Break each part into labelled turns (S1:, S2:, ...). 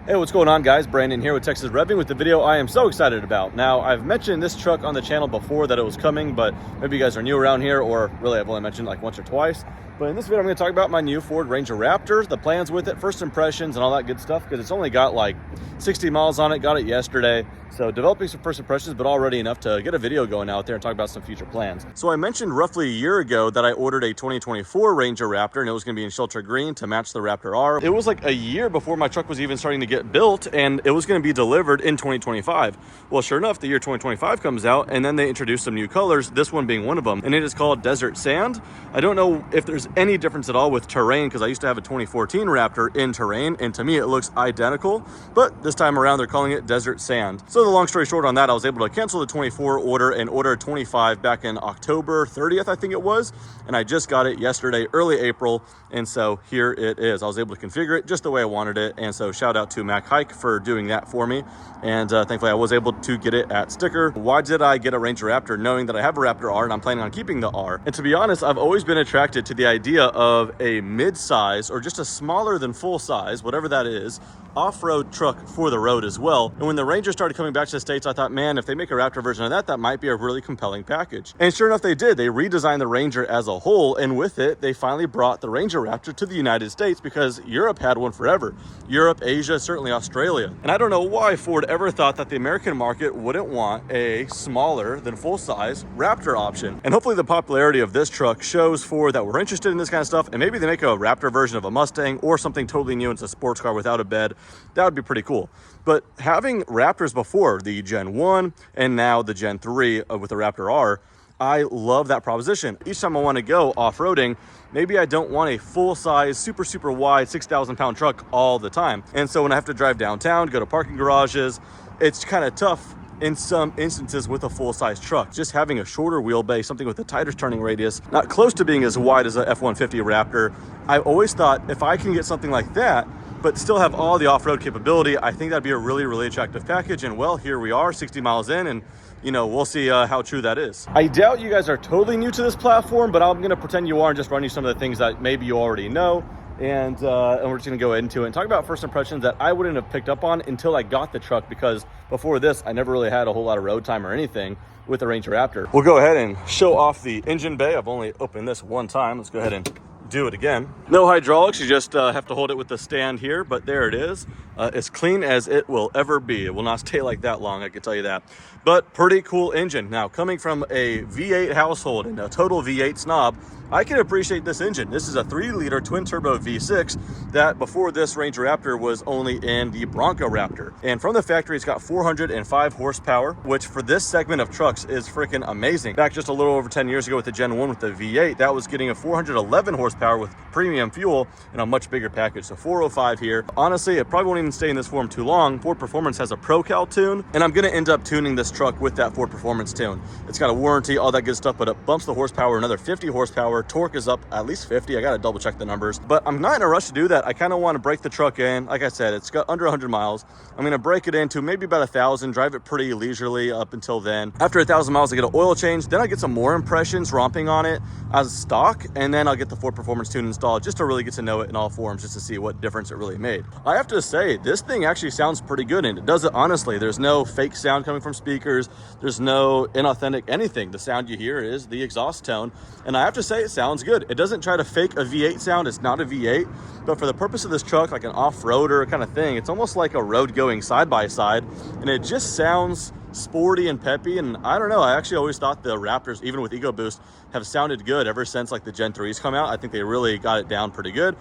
S1: Hey, what's going on, guys? Brandon here with Texas Revving with the video I am so excited about. Now, I've mentioned this truck on the channel before that it was coming, but maybe you guys are new around here, or really I've only mentioned like once or twice. But in this video, I'm going to talk about my new Ford Ranger Raptor, the plans with it, first impressions, and all that good stuff, because it's only got like 60 miles on it, got it yesterday. So developing some first impressions, but already enough to get a video going out there and talk about some future plans. So I mentioned roughly a year ago that I ordered a 2024 Ranger Raptor, and it was going to be in shelter green to match the Raptor R. It was like a year before my truck was even starting to get built, and it was going to be delivered in 2025. Well, sure enough, the year 2025 comes out, and then they introduced some new colors, this one being one of them, and it is called Desert Sand. I don't know if there's any difference at all with terrain, because I used to have a 2014 Raptor in terrain, and to me it looks identical, but this time around they're calling it Desert Sand. So the long story short on that, I was able to cancel the 24 order and order 25 back in October 30th, I think it was, and I just got it yesterday, early April, and so here it is. I was able to configure it just the way I wanted it, and so shout out to Mac Hike for doing that for me, and thankfully I was able to get it at sticker. Why did I get a Ranger Raptor knowing that I have a Raptor R and I'm planning on keeping the R? And to be honest, I've always been attracted to the idea of a mid-size or just a smaller than full size, whatever that is, off-road truck for the road as well. And when the Ranger started coming back to the States, I thought, man, if they make a Raptor version of that, that might be a really compelling package. And sure enough, they did. They redesigned the Ranger as a whole, and with it, they finally brought the Ranger Raptor to the United States because Europe had one forever. Europe, Asia, certainly Australia. And I don't know why Ford ever thought that the American market wouldn't want a smaller than full-size Raptor option. And hopefully the popularity of this truck shows Ford that we're interested in this kind of stuff, and maybe they make a Raptor version of a Mustang or something totally new. It's a sports car without a bed. That would be pretty cool. But having Raptors before, the Gen 1 and now the Gen 3 with the Raptor R, I love that proposition. Each time I want to go off-roading, maybe I don't want a full-size, super wide, 6,000-pound truck all the time. And so when I have to drive downtown, go to parking garages, it's kind of tough in some instances with a full-size truck. Just having a shorter wheelbase, something with a tighter turning radius, not close to being as wide as a F-150 Raptor. I've always thought if I can get something like that, but still have all the off-road capability, I think that'd be a really attractive package. And well, here we are 60 miles in, and you know, we'll see how true that is. I doubt you guys are totally new to this platform, but I'm gonna pretend you are and just run you some of the things that maybe you already know. And we're just gonna go into it and talk about first impressions that I wouldn't have picked up on until I got the truck, because before this, I never really had a whole lot of road time or anything with the Ranger Raptor. We'll go ahead and show off the engine bay. I've only opened this one time. Let's go ahead and do it again. No hydraulics, you just have to hold it with the stand here, but there it is. As clean as it will ever be. It will not stay like that long, I can tell you that. But pretty cool engine. Now, coming from a V8 household and a total V8 snob, I can appreciate this engine. This is a 3-liter twin-turbo V6 that before this Ranger Raptor was only in the Bronco Raptor. And from the factory, it's got 405 horsepower, which for this segment of trucks is freaking amazing. Back just a little over 10 years ago with the Gen 1 with the V8, that was getting a 411 horsepower with premium fuel and a much bigger package. So 405 here. Honestly, it probably won't even stay in this form too long. Ford Performance has a ProCal tune, and I'm gonna end up tuning this truck with that Ford Performance tune. It's got a warranty, all that good stuff, but it bumps the horsepower another 50 horsepower. Torque is up at least 50. I gotta double check the numbers, but I'm not in a rush to do that. I kind of want to break the truck in. Like I said, it's got under 100 miles. I'm gonna break it into maybe about 1,000, drive it pretty leisurely up until then. After 1,000 miles, I get an oil change. Then I get some more impressions romping on it as stock, and then I'll get the Ford Performance tune installed just to really get to know it in all forms, just to see what difference it really made. I have to say, this thing actually sounds pretty good, and it does it honestly. There's no fake sound coming from speakers. There's no inauthentic anything. The sound you hear is the exhaust tone, and I have to say it sounds good. It doesn't try to fake a V8 sound. It's not a V8, but for the purpose of this truck, like an off-roader kind of thing, it's almost like a road-going side-by-side, and it just sounds sporty and peppy. And I don't know, I actually always thought the Raptors, even with EcoBoost, have sounded good ever since like the Gen 3s come out. I think they really got it down pretty good.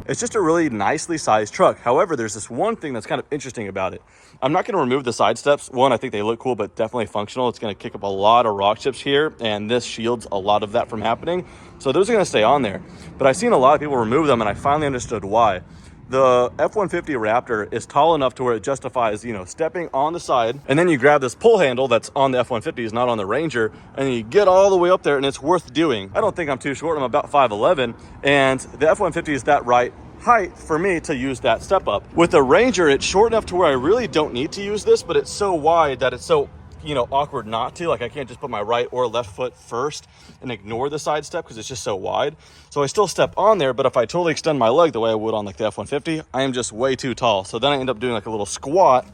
S1: It's just a really nicely sized truck. However, there's this one thing that's kind of interesting about it. I'm not going to remove the side steps. One, I think they look cool, but definitely functional. It's going to kick up a lot of rock chips here, and this shields a lot of that from happening. So those are going to stay on there. But I've seen a lot of people remove them, and I finally understood why. The F-150 Raptor is tall enough to where it justifies, you know, stepping on the side, and then you grab this pull handle that's on the F-150s, not on the Ranger, and you get all the way up there, and it's worth doing. I don't think I'm too short. I'm about 5'11", and the F-150 is that right height for me to use that step up. With the Ranger, it's short enough to where I really don't need to use this, but it's so wide that it's so you know, awkward not to. Like I can't just put my right or left foot first and ignore the side step because it's just so wide. So I still step on there, but if I totally extend my leg the way I would on like the F-150, I am just way too tall. So then I end up doing like a little squat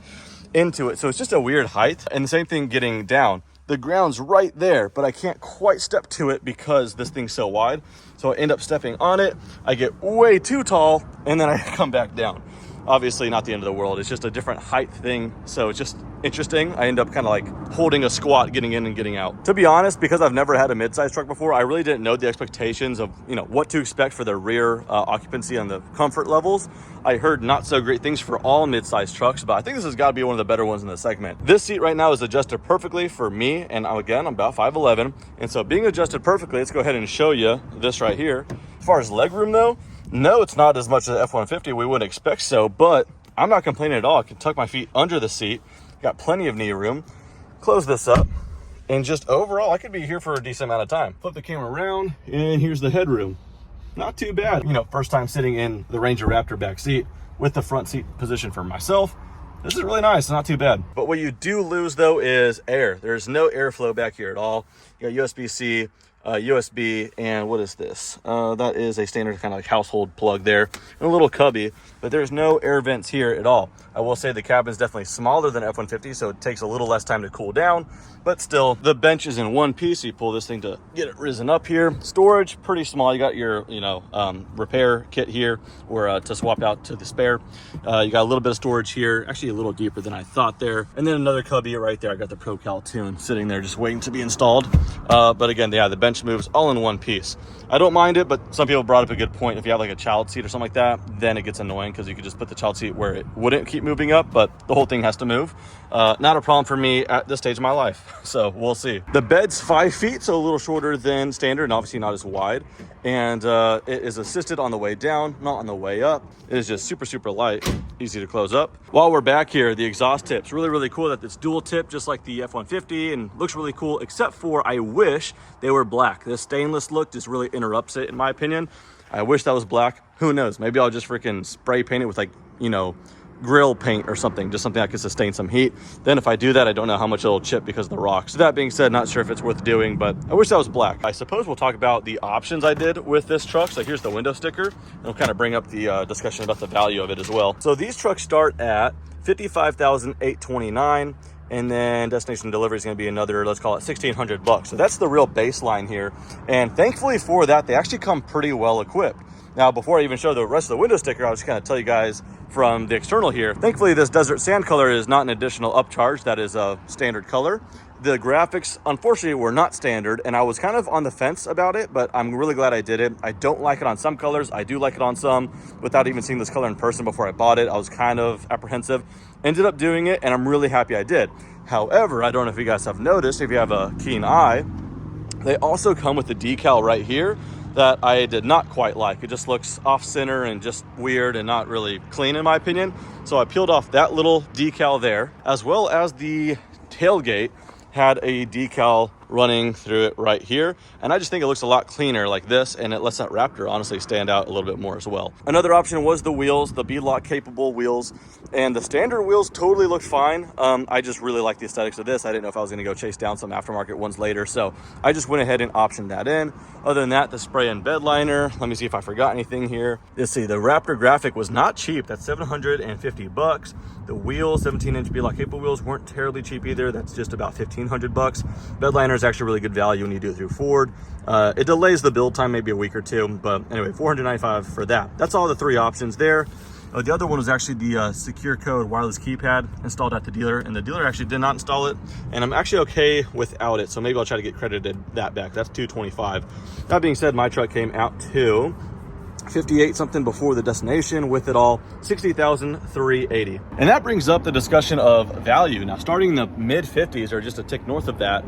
S1: into it. So it's just a weird height. And the same thing getting down. The ground's right there, but I can't quite step to it because this thing's so wide. So I end up stepping on it. I get way too tall and then I come back down. Obviously not the end of the world. It's just a different height thing. So it's just interesting. I end up kind of like holding a squat, getting in and getting out. To be honest, because I've never had a midsize truck before, I really didn't know the expectations of, you know, what to expect for the rear occupancy and the comfort levels. I heard not so great things for all midsize trucks, but I think this has got to be one of the better ones in the segment. This seat right now is adjusted perfectly for me. And again, I'm about 5'11". And so being adjusted perfectly, let's go ahead and show you this right here. As far as leg room though, no, it's not as much as the F-150. We wouldn't expect so, but I'm not complaining at all. I can tuck my feet under the seat. Got plenty of knee room. Close this up. And just overall, I could be here for a decent amount of time. Flip the camera around, and here's the headroom. Not too bad. You know, first time sitting in the Ranger Raptor back seat with the front seat position for myself. This is really nice, not too bad. But what you do lose though is air. There's no airflow back here at all. You got USB-C, USB, and what is this? That is a standard kind of like household plug there, and a little cubby, but there's no air vents here at all. I will say the cabin is definitely smaller than F-150, so it takes a little less time to cool down, but still, the bench is in one piece. You pull this thing to get it risen up here. Storage, pretty small. You got your, you know, repair kit here, or to swap out to the spare. You got a little bit of storage here, actually a little deeper than I thought there, and then another cubby right there. I got the ProCal tune sitting there just waiting to be installed. But again, yeah, the bench moves all in one piece. I don't mind it, but some people brought up a good point. If you have like a child seat or something like that, then it gets annoying because you could just put the child seat where it wouldn't keep moving up, but the whole thing has to move. Not a problem for me at this stage of my life, so we'll see. The bed's 5 feet, so a little shorter than standard, and obviously not as wide. And it is assisted on the way down, not on the way up. It is just super, super light, easy to close up. While we're back here, the exhaust tip's really, really cool that it's dual tip, just like the F-150, and looks really cool, except for I wish they were black. This stainless look just really interrupts it, in my opinion. I wish that was black. Who knows? Maybe I'll just freaking spray paint it with, like, you know, grill paint or something, just something that could sustain some heat. Then if I do that, I don't know how much it'll chip because of the rocks. So that being said, not sure if it's worth doing, but I wish that was black. I suppose we'll talk about the options I did with this truck. So here's the window sticker. It'll kind of bring up the discussion about the value of it as well. So these trucks start at $55,829, and then destination delivery is going to be another, let's call it $1,600. So that's the real baseline here. And thankfully for that, they actually come pretty well equipped. Now, before I even show the rest of the window sticker, I'll just kind of tell you guys from the external here. Thankfully, this desert sand color is not an additional upcharge. That is a standard color. The graphics, unfortunately, were not standard, and I was kind of on the fence about it, but I'm really glad I did it. I don't like it on some colors. I do like it on some. Without even seeing this color in person before I bought it, I was kind of apprehensive. Ended up doing it, and I'm really happy I did. However, I don't know if you guys have noticed, if you have a keen eye, they also come with the decal right here that I did not quite like. It just looks off center and just weird and not really clean in my opinion. So I peeled off that little decal there, as well as the tailgate had a decal running through it right here, and I just think it looks a lot cleaner like this, and it lets that Raptor honestly stand out a little bit more as well. Another option was the wheels, the beadlock capable wheels, and the standard wheels totally looked fine. I just really like the aesthetics of this. I didn't know if I was going to go chase down some aftermarket ones later, so I just went ahead and optioned that in. Other than that, the spray and bed liner. Let me see if I forgot anything here. Let's see, the Raptor graphic was not cheap. That's $750. The wheels, 17-inch beadlock capable wheels, weren't terribly cheap either. That's just about $1,500. Bed liner is actually really good value when you do it through Ford. It delays the build time maybe a week or two, but anyway, $495 for that. That's all the three options there. The other one was actually the secure code wireless keypad installed at the dealer, and the dealer actually did not install it, and I'm actually okay without it, so maybe I'll try to get credited that back. That's $225. That being said, my truck came out to 58 something before the destination. With it all, $60,380. And that brings up the discussion of value. Now, starting in the mid 50s or just a tick north of that,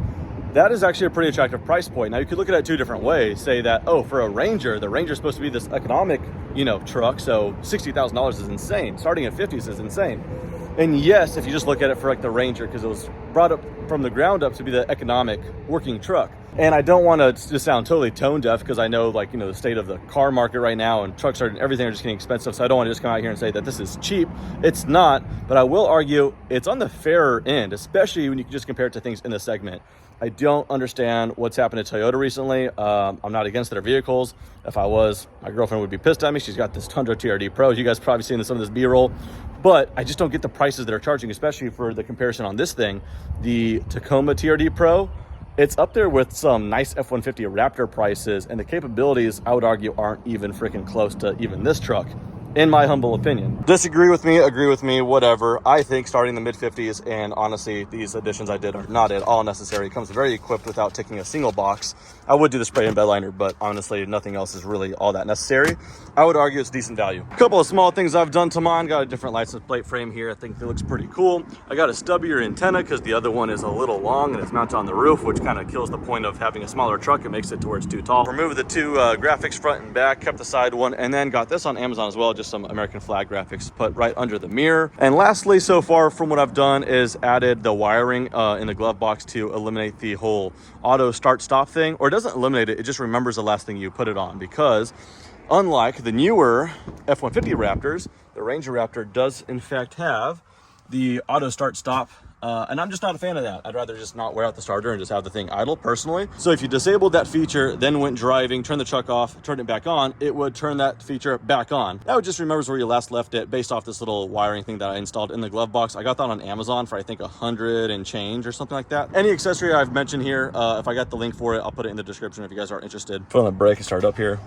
S1: that is actually a pretty attractive price point. Now, you could look at it two different ways. Say that, oh, for a Ranger, the Ranger is supposed to be this economic, you know, truck, so $60,000 is insane. Starting at 50s is insane. And yes, if you just look at it for like the Ranger, because it was brought up from the ground up to be the economic working truck. And I don't want to just sound totally tone deaf, because I know, like, the state of the car market right now, and trucks and everything are just getting expensive. So I don't want to just come out here and say that this is cheap. It's not, but I will argue it's on the fairer end, especially when you can just compare it to things in the segment. I don't understand what's happened to Toyota recently. I'm not against their vehicles. If I was, my girlfriend would be pissed at me. She's got this Tundra TRD Pro. You guys probably seen some of this B-roll, but I just don't get the prices that are charging, especially for the comparison on this thing. The Tacoma TRD Pro, it's up there with some nice F-150 Raptor prices, and the capabilities, I would argue, aren't even freaking close to even this truck, in my humble opinion. Disagree with me, agree with me, whatever. I think starting in the mid-50s, and honestly, these additions I did are not at all necessary. It comes very equipped without ticking a single box. I would do the spray and bed liner, but honestly, nothing else is really all that necessary. I would argue it's decent value. A couple of small things I've done to mine. Got a different license plate frame here. I think it looks pretty cool. I got a stubbier antenna because the other one is a little long and it's mounted on the roof, which kind of kills the point of having a smaller truck. It makes it to where it's too tall. Removed the two graphics front and back, kept the side one, and then got this on Amazon as well, just some American flag graphics put right under the mirror. And lastly, so far from what I've done, is added the wiring in the glove box to eliminate the whole auto start stop thing. Or it doesn't eliminate it, it just remembers the last thing you put it on, because unlike the newer F-150 Raptors, the Ranger Raptor does in fact have the auto start stop, and I'm just not a fan of that. I'd rather just not wear out the starter and just have the thing idle personally. So if you disabled that feature, then went driving, turned the truck off, turned it back on, it would turn that feature back on. That would just remembers where you last left it based off this little wiring thing that I installed in the glove box. I got that on Amazon for I think 100 and change or something like that. Any accessory I've mentioned here, if I got the link for it, I'll put it in the description if you guys are interested. Put on the brake and start up here.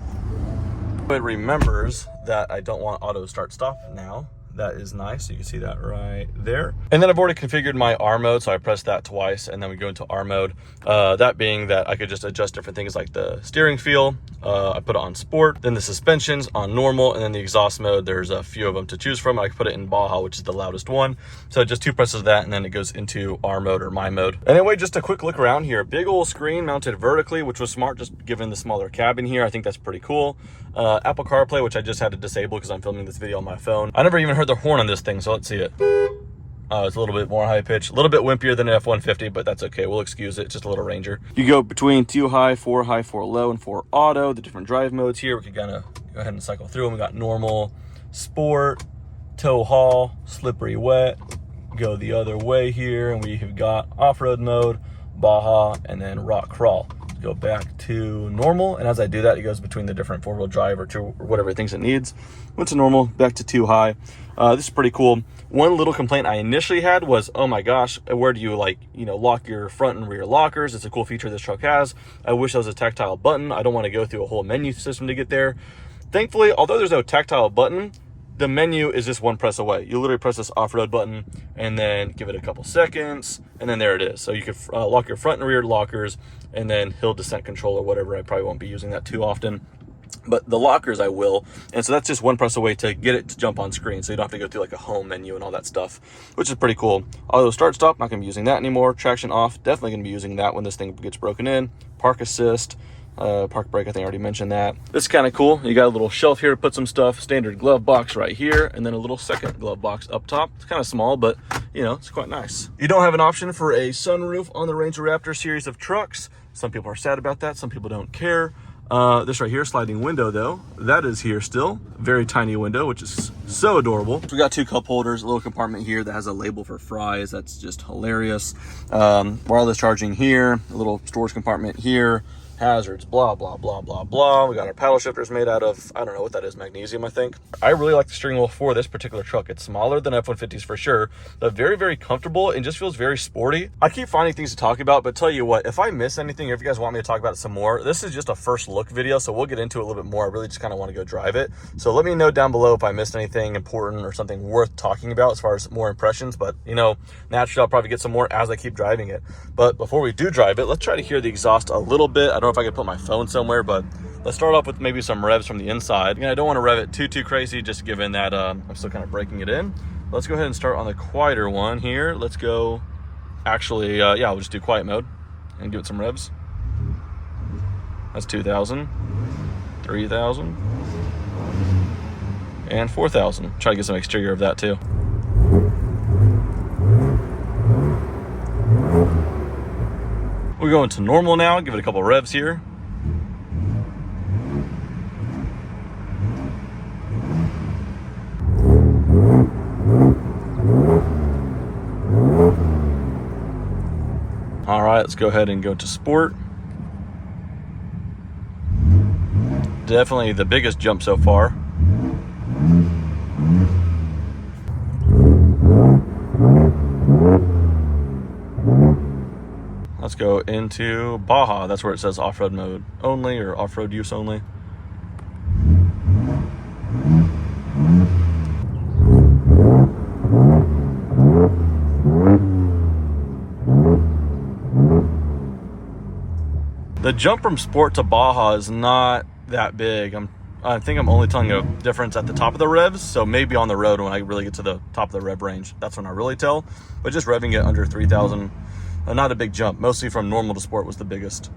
S1: It remembers that I don't want auto start stop now. That is nice. You can see that right there. And then I've already configured my R mode, so I press that twice and then we go into R mode. That being that I could just adjust different things like the steering feel. I put it on sport, then the suspensions on normal, and then the exhaust mode. There's a few of them to choose from. I can put it in Baja, which is the loudest one. So just two presses of that, and then it goes into R mode or my mode. Anyway, just a quick look around here. Big old screen mounted vertically, which was smart just given the smaller cabin here. I think that's pretty cool. Apple CarPlay, which I just had to disable because I'm filming this video on my phone. I never even heard the horn on this thing, so let's see it. It's a little bit more high pitch, a little bit wimpier than an F-150, but that's okay. We'll excuse it. It's just a little Ranger. You go between 2 high, 4 low, and 4 auto. The different drive modes here. We can kind of go ahead and cycle through them. We got normal, sport, tow haul, slippery wet. Go the other way here, and we have got off-road mode, Baja, and then rock crawl. Go back to normal, and as I do that, it goes between the different 4-wheel drive or 2 or whatever it thinks it needs. Went to normal, back to 2 high. This is pretty cool. One little complaint I initially had was, oh my gosh, where do you lock your front and rear lockers? It's a cool feature this truck has. I wish there was a tactile button. I don't want to go through a whole menu system to get there. Thankfully, although there's no tactile button, the menu is just one press away. You literally press this off-road button and then give it a couple seconds, and then there it is. So you can lock your front and rear lockers, and then hill descent control or whatever. I probably won't be using that too often, but the lockers I will. And so that's just one press away to get it to jump on screen, so you don't have to go through like a home menu and all that stuff, which is pretty cool. Auto start stop, not gonna be using that anymore. Traction off, definitely gonna be using that when this thing gets broken in. Park assist, park brake, I think I already mentioned that. This is kind of cool. You got a little shelf here to put some stuff, standard glove box right here, and then a little second glove box up top. It's kind of small, but it's quite nice. You don't have an option for a sunroof on the Ranger Raptor series of trucks. Some people are sad about that, some people don't care. This right here, sliding window though, that is here still. Very tiny window, which is so adorable. We got 2 cup holders, a little compartment here that has a label for fries. That's just hilarious. Wireless charging here, a little storage compartment here. Hazards, blah, blah, blah, blah, blah. We got our paddle shifters made out of, I don't know what that is, magnesium, I think. I really like the steering wheel for this particular truck. It's smaller than F-150s for sure, but very, very comfortable and just feels very sporty. I keep finding things to talk about, but tell you what, if I miss anything, or if you guys want me to talk about it some more, this is just a first look video, so we'll get into it a little bit more. I really just kind of want to go drive it. So let me know down below if I missed anything important or something worth talking about as far as more impressions, but naturally I'll probably get some more as I keep driving it. But before we do drive it, let's try to hear the exhaust a little bit. I don't know if I could put my phone somewhere, but let's start off with maybe some revs from the inside. Again, I don't want to rev it too crazy, just given that I'm still kind of breaking it in. Let's go ahead and start on the quieter one here. Let's go, actually, yeah, we'll just do quiet mode and give it some revs. That's 2,000, 3,000, and 4,000. Try to get some exterior of that too. We'll go into normal now, give it a couple revs here. All right, let's go ahead and go to sport. Definitely the biggest jump so far. Let's go into Baja. That's where it says off-road mode only or off-road use only. The jump from sport to Baja is not that big. I think I'm only telling a difference at the top of the revs, so maybe on the road when I really get to the top of the rev range, that's when I really tell. But just revving it under 3,000, not a big jump. Mostly from normal to sport was the biggest.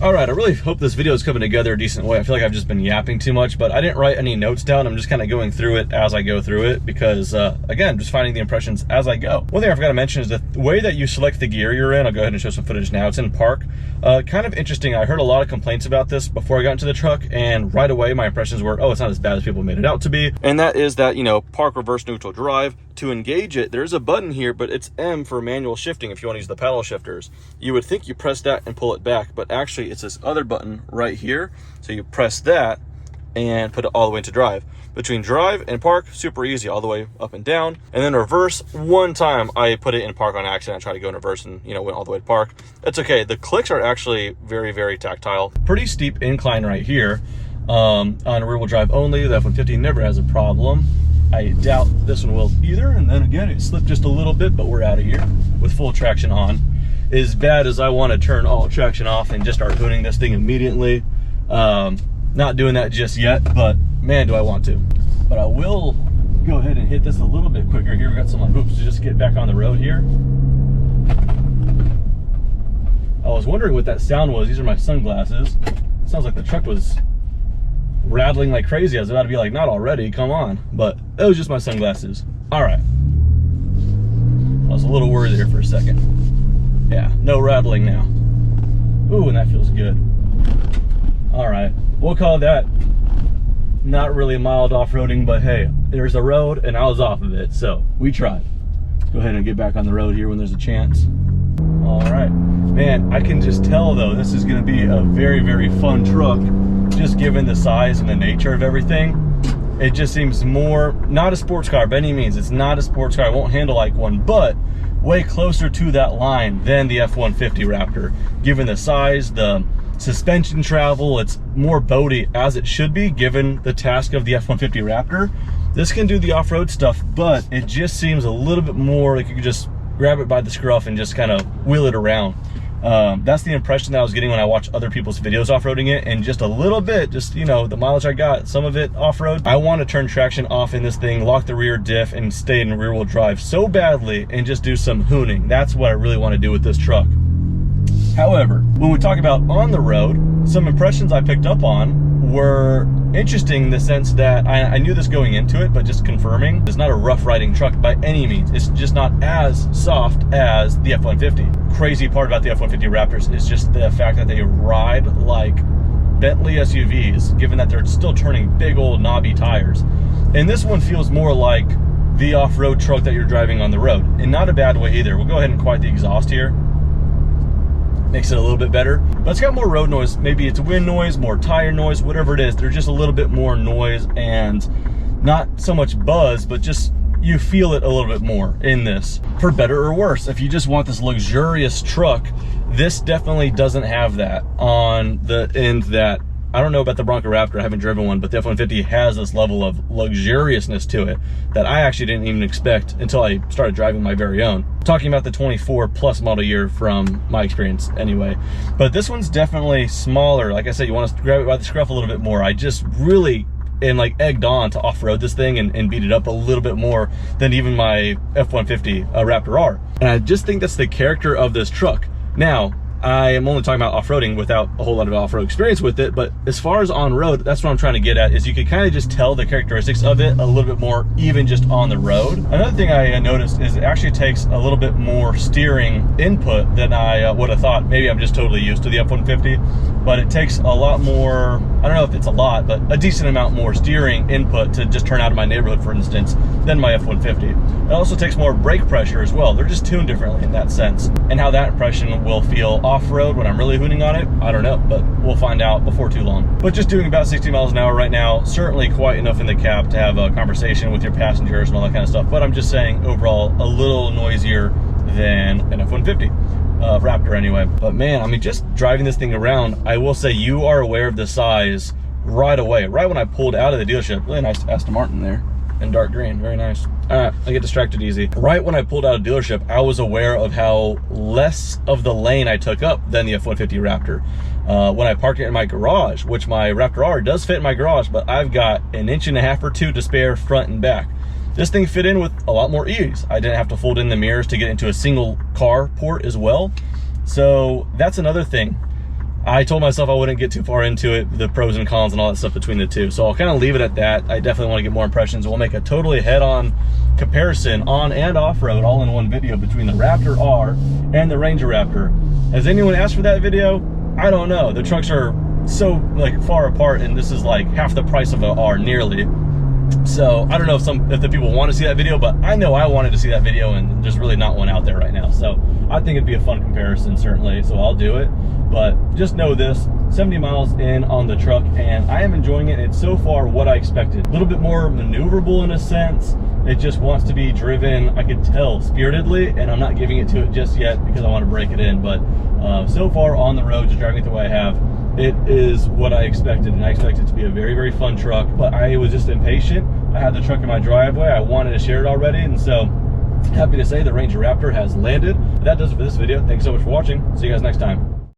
S1: All right, I really hope this video is coming together a decent way. I feel like I've just been yapping too much, but I didn't write any notes down. I'm just kind of going through it as I go through it because, again, just finding the impressions as I go. One thing I forgot to mention is the way that you select the gear you're in. I'll go ahead and show some footage now. It's in park. Kind of interesting. I heard a lot of complaints about this before I got into the truck, and right away my impressions were, oh, it's not as bad as people made it out to be. And that is that, you know, park, reverse, neutral, drive. To engage it, there's a button here, but it's M for manual shifting if you want to use the paddle shifters. You would think you press that and pull it back, but actually it's this other button right here. So you press that and put it all the way into drive. Between drive and park, super easy, all the way up and down. And then reverse, one time I put it in park on accident. I tried to go in reverse and, you know, went all the way to park. It's okay. The clicks are actually very, very tactile. Pretty steep incline right here. On rear wheel drive only, the F-150 never has a problem. I doubt this one will either. And then again, it slipped just a little bit, but we're out of here with full traction on. As bad as I want to turn all traction off and just start tuning this thing immediately, not doing that just yet, but man, do I want to. But I will go ahead and hit this a little bit quicker here. We got some like hoops to just get back on the road here. I was wondering what that sound was. These are my sunglasses. It sounds like the truck was rattling like crazy. I was about to be like, not already, come on. But it was just my sunglasses. All right. I was a little worried there for a second. Yeah, no rattling now. Ooh, and that feels good. All right, we'll call that not really mild off-roading, but hey, there's a road and I was off of it, so we tried. Go ahead and get back on the road here when there's a chance. All right, man, I can just tell though, this is gonna be a very, very fun truck, just given the size and the nature of everything. It just seems more, not a sports car by any means. It's not a sports car, it won't handle like one, but way closer to that line than the F-150 Raptor. Given the size, the suspension travel, it's more boaty as it should be given the task of the F-150 Raptor. This can do the off-road stuff, but it just seems a little bit more like you could just grab it by the scruff and just kind of wheel it around. That's the impression that I was getting when I watched other people's videos off-roading it, and just a little bit, just, you know, the mileage I got, some of it off-road. I want to turn traction off in this thing, lock the rear diff, and stay in rear wheel drive so badly and just do some hooning. That's what I really want to do with this truck. However, when we talk about on the road, some impressions I picked up on were interesting in the sense that I knew this going into it, but just confirming, it's not a rough riding truck by any means. It's just not as soft as the F-150. Crazy part about the F-150 Raptors is just the fact that they ride like Bentley SUVs, given that they're still turning big old knobby tires. And this one feels more like the off-road truck that you're driving on the road, and not a bad way either. We'll go ahead and quiet the exhaust here. Makes it a little bit better, but it's got more road noise. Maybe it's wind noise, more tire noise, whatever it is. There's just a little bit more noise and not so much buzz, but just you feel it a little bit more in this, for better or worse. If you just want this luxurious truck, this definitely doesn't have that on the end that, I don't know about the Bronco Raptor, I haven't driven one, but the F-150 has this level of luxuriousness to it that I actually didn't even expect until I started driving my very own. Talking about the 24 plus model year from my experience anyway. But this one's definitely smaller. Like I said, you want to grab it by the scruff a little bit more. I just really am like egged on to off-road this thing and beat it up a little bit more than even my F-150 Raptor R. And I just think that's the character of this truck. Now, I am only talking about off-roading without a whole lot of off-road experience with it, but as far as on-road, that's what I'm trying to get at, is you can kind of just tell the characteristics of it a little bit more even just on the road. Another thing I noticed is it actually takes a little bit more steering input than I would have thought. Maybe I'm just totally used to the F-150, but it takes a lot more, I don't know if it's a lot, but a decent amount more steering input to just turn out of my neighborhood, for instance, than my F-150. It also takes more brake pressure as well. They're just tuned differently in that sense. And how that impression will feel off-road when I'm really hooning on it, I don't know, but we'll find out before too long. But just doing about 60 miles an hour right now, certainly quite enough in the cab to have a conversation with your passengers and all that kind of stuff. But I'm just saying overall a little noisier than an F-150. Raptor anyway. But man, I mean, just driving this thing around, I will say you are aware of the size right away. Right when I pulled out of the dealership, really nice Aston Martin there in dark green, very nice. I get distracted easy. Right when I pulled out of the dealership, I was aware of how less of the lane I took up than the F-150 Raptor. When I parked it in my garage, which my Raptor R does fit in my garage, but I've got 1.5 inches or 2 to spare front and back. This thing fit in with a lot more ease. I didn't have to fold in the mirrors to get into a single car port as well. So that's another thing. I told myself I wouldn't get too far into it, the pros and cons and all that stuff between the two. So I'll kind of leave it at that. I definitely want to get more impressions. We'll make a totally head-on comparison on and off-road all in one video between the Raptor R and the Ranger Raptor. Has anyone asked for that video? I don't know. The trucks are so like far apart, and this is like half the price of an R nearly. So I don't know if the people want to see that video, but I know I wanted to see that video, and there's really not one out there right now. So I think it'd be a fun comparison, certainly. So I'll do it. But just know this, 70 miles in on the truck, and I am enjoying it. It's so far what I expected. A little bit more maneuverable in a sense. It just wants to be driven, I could tell, spiritedly, and I'm not giving it to it just yet because I want to break it in. But so far on the road, just driving it the way I have, it is what I expected, and I expected it to be a very, very fun truck, but I was just impatient. I had the truck in my driveway. I wanted to share it already, and so happy to say the Ranger Raptor has landed. That does it for this video. Thanks so much for watching. See you guys next time.